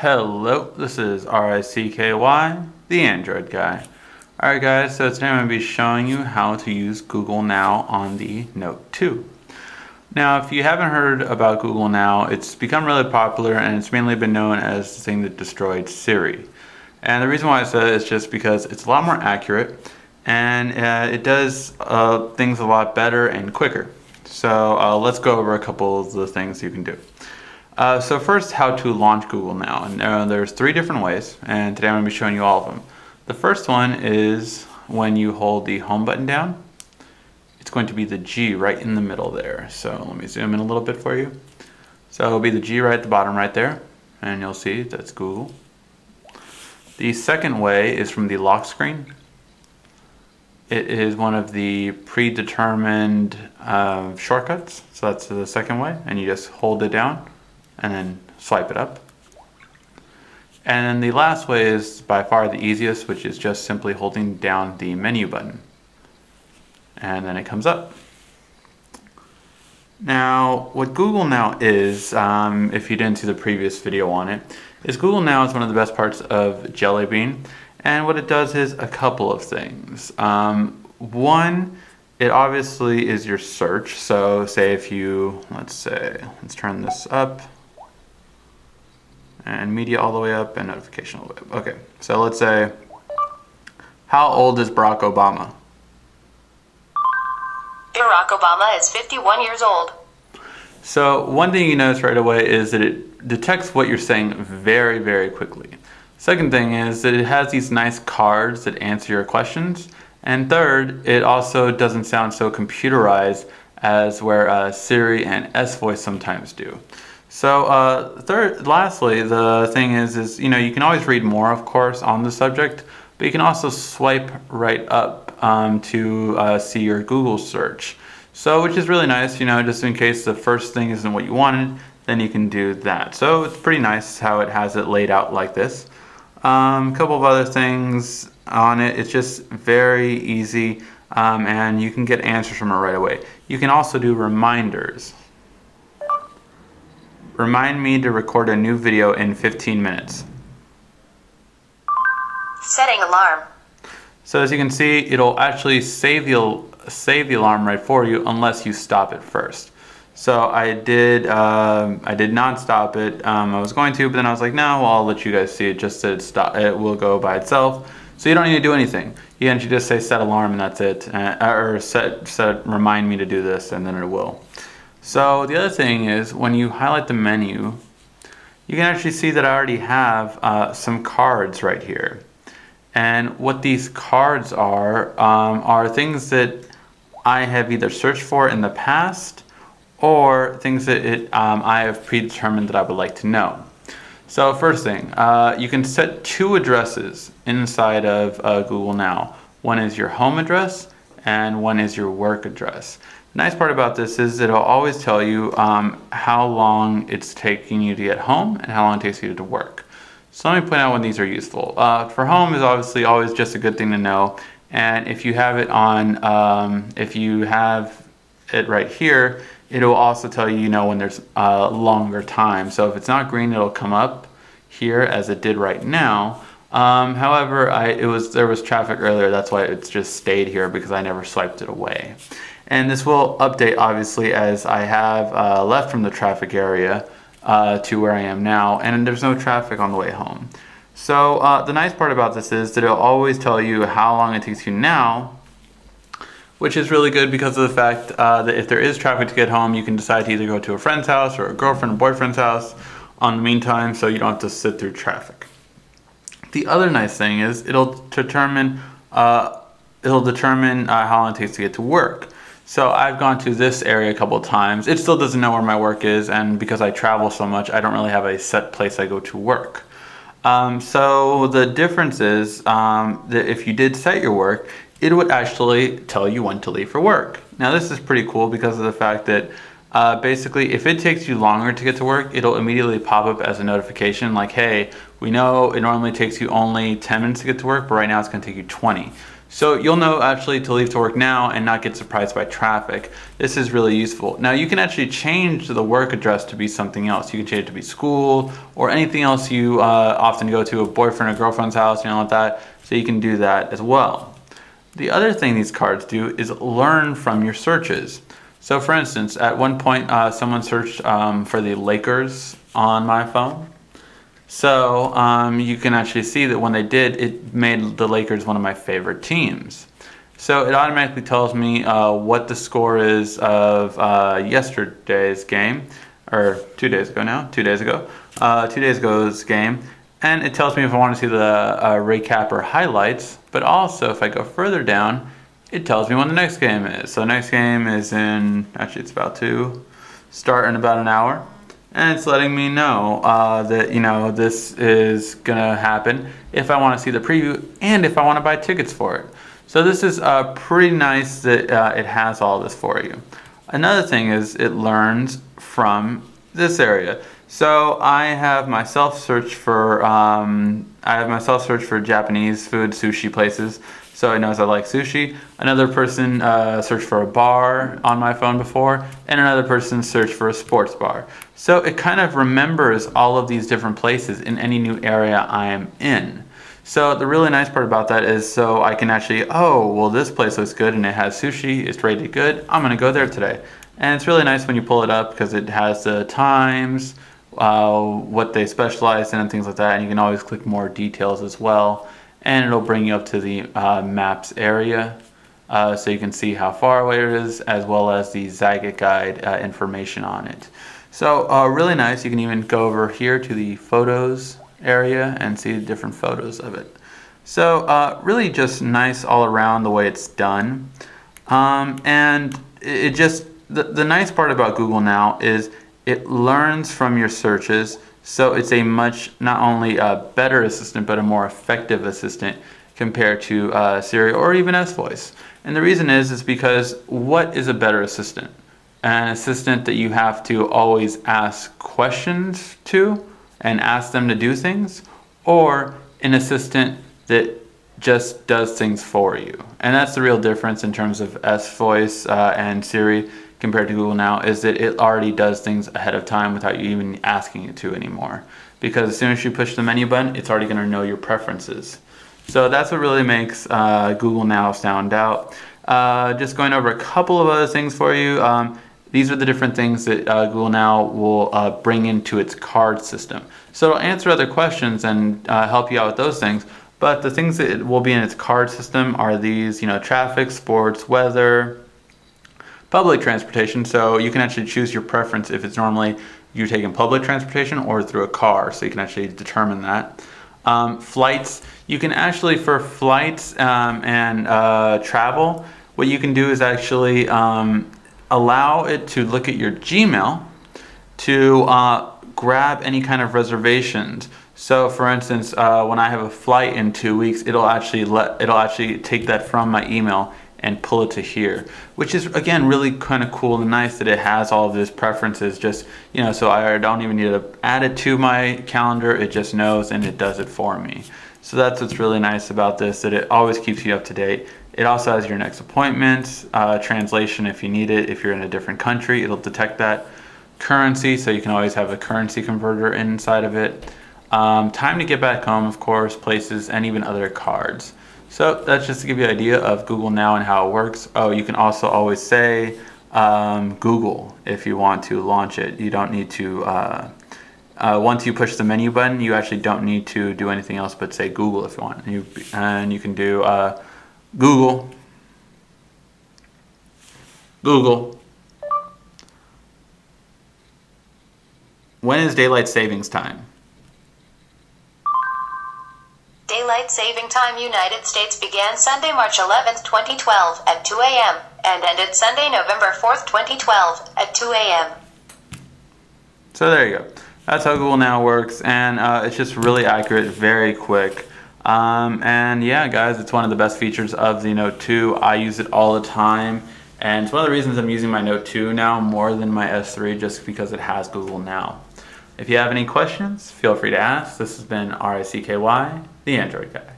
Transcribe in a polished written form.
Hello, this is RICKY, the Android guy. Alright guys, so today I'm going to be showing you how to use Google Now on the Note 2. Now, if you haven't heard about Google Now, it's become really popular and it's mainly been known as the thing that destroyed Siri. And the reason why I said it is just because it's a lot more accurate and it does things a lot better and quicker. So let's go over a couple of the things you can do. So first, how to launch Google Now. And there's 3 different ways, and today I'm going to be showing you all of them. The first one is when you hold the home button down. It's going to be the G right in the middle there. So let me zoom in a little bit for you. So it'll be the G right at the bottom right there, and you'll see that's Google. The second way is from the lock screen. It is one of the predetermined shortcuts. So that's the second way, and you just hold it down and then swipe it up. And then the last way is by far the easiest, which is just simply holding down the menu button. And then it comes up. Now, what Google Now is, if you didn't see the previous video on it, is Google Now is one of the best parts of Jelly Bean. And what it does is a couple of things. One, it obviously is your search. So say if you, let's turn this up. And media all the way up and notification all the way up. Okay, so let's say, how old is Barack Obama? Barack Obama is 51 years old. So one thing you notice right away is that it detects what you're saying very, very quickly. Second thing is that it has these nice cards that answer your questions. And third, it also doesn't sound so computerized as where Siri and S-Voice sometimes do. So lastly, the thing is you can always read more, of course, on the subject, but you can also swipe right up to see your Google search. So, which is really nice, just in case the first thing isn't what you wanted, then you can do that. So it's pretty nice how it has it laid out like this. A couple of other things on it, it's just very easy, and you can get answers from it right away. You can also do reminders. Remind me to record a new video in 15 minutes. Setting alarm. So as you can see, it'll actually save the alarm right for you unless you stop it first. So I did not stop it. I was going to, but then I was like, no, well, I'll let you guys see it. Just that it will go by itself. So you don't need to do anything. You can just say set alarm and that's it, or set remind me to do this, and then it will. So the other thing is when you highlight the menu, you can actually see that I already have some cards right here. And what these cards are things that I have either searched for in the past or things that I have predetermined that I would like to know. So first thing, you can set 2 addresses inside of Google Now. One is your home address and one is your work address. The nice part about this is it'll always tell you how long it's taking you to get home and how long it takes you to work. So let me point out when these are useful. For home is obviously always just a good thing to know, and if you have it on, if you have it right here, it'll also tell you, when there's longer time. So if it's not green, it'll come up here as it did right now. However, there was traffic earlier, that's why it's just stayed here because I never swiped it away. And this will update obviously as I have left from the traffic area to where I am now, and there's no traffic on the way home. So the nice part about this is that it'll always tell you how long it takes you now, which is really good because of the fact that if there is traffic to get home, you can decide to either go to a friend's house or a girlfriend or boyfriend's house on the meantime, so you don't have to sit through traffic. The other nice thing is it'll determine how long it takes to get to work. So I've gone to this area a couple of times. It still doesn't know where my work is, and because I travel so much, I don't really have a set place I go to work. So the difference is that if you did set your work, it would actually tell you when to leave for work. Now this is pretty cool because of the fact that basically if it takes you longer to get to work, it'll immediately pop up as a notification like, hey, we know it normally takes you only 10 minutes to get to work, but right now it's going to take you 20. So you'll know actually to leave to work now and not get surprised by traffic. This is really useful. Now you can actually change the work address to be something else. You can change it to be school or anything else you often go to, a boyfriend or girlfriend's house, like that. So you can do that as well. The other thing these cards do is learn from your searches. So for instance, at one point someone searched for the Lakers on my phone. So you can actually see that when they did, it made the Lakers one of my favorite teams. So it automatically tells me what the score is of yesterday's game, or 2 days ago now, 2 days ago, 2 days ago's game. And it tells me if I want to see the recap or highlights, but also if I go further down, it tells me when the next game is. So the next game is in, actually it's about to start in about an hour. And it's letting me know that, this is gonna happen if I want to see the preview and if I want to buy tickets for it. So this is pretty nice that it has all this for you. Another thing is it learns from this area. So I have myself search for Japanese food, sushi places. So it knows I like sushi. Another person searched for a bar on my phone before, and another person searched for a sports bar. So it kind of remembers all of these different places in any new area I am in. So the really nice part about that is so I can actually, oh, well this place looks good and it has sushi, it's rated good, I'm gonna go there today. And it's really nice when you pull it up because it has the times, what they specialize in and things like that, and you can always click more details as well. And it'll bring you up to the maps area so you can see how far away it is, as well as the Zagat guide information on it. So really nice. You can even go over here to the photos area and see the different photos of it. So really just nice all around the way it's done. And it just, the nice part about Google Now is it learns from your searches. So it's a much, not only a better assistant, but a more effective assistant compared to Siri or even S-Voice. And the reason is because what is a better assistant? An assistant that you have to always ask questions to and ask them to do things, or an assistant that just does things for you? And that's the real difference in terms of S-Voice and Siri compared to Google Now, is that it already does things ahead of time without you even asking it to anymore. Because as soon as you push the menu button, it's already going to know your preferences. So that's what really makes Google Now stand out. Just going over a couple of other things for you. These are the different things that Google Now will bring into its card system. So it'll answer other questions and help you out with those things. But the things that will be in its card system are these, traffic, sports, weather, public transportation. So you can actually choose your preference if it's normally you're taking public transportation or through a car. So you can actually determine that. Flights, you can actually, for flights and travel, what you can do is actually allow it to look at your Gmail to grab any kind of reservations. So for instance, when I have a flight in 2 weeks, it'll actually take that from my email and pull it to here, which is again really kind of cool and nice that it has all of these preferences, just so I don't even need to add it to my calendar. It just knows and it does it for me. So that's what's really nice about this, that it always keeps you up to date. It also has your next appointment, translation if you need it. If you're in a different country, it'll detect that. Currency, so you can always have a currency converter inside of it. Time to get back home, of course, places, and even other cards. So that's just to give you an idea of Google Now and how it works. Oh, you can also always say Google if you want to launch it. You don't need to, once you push the menu button, you actually don't need to do anything else but say Google if you want. And you can do Google, when is daylight savings time? Daylight saving time United States began Sunday, March 11th, 2012 at 2 a.m. and ended Sunday, November 4th, 2012 at 2 a.m. So there you go. That's how Google Now works, and it's just really accurate, very quick. And yeah, guys, it's one of the best features of the Note 2. I use it all the time, and it's one of the reasons I'm using my Note 2 now more than my S3, just because it has Google Now. If you have any questions, feel free to ask. This has been RICKY, the Android Guy.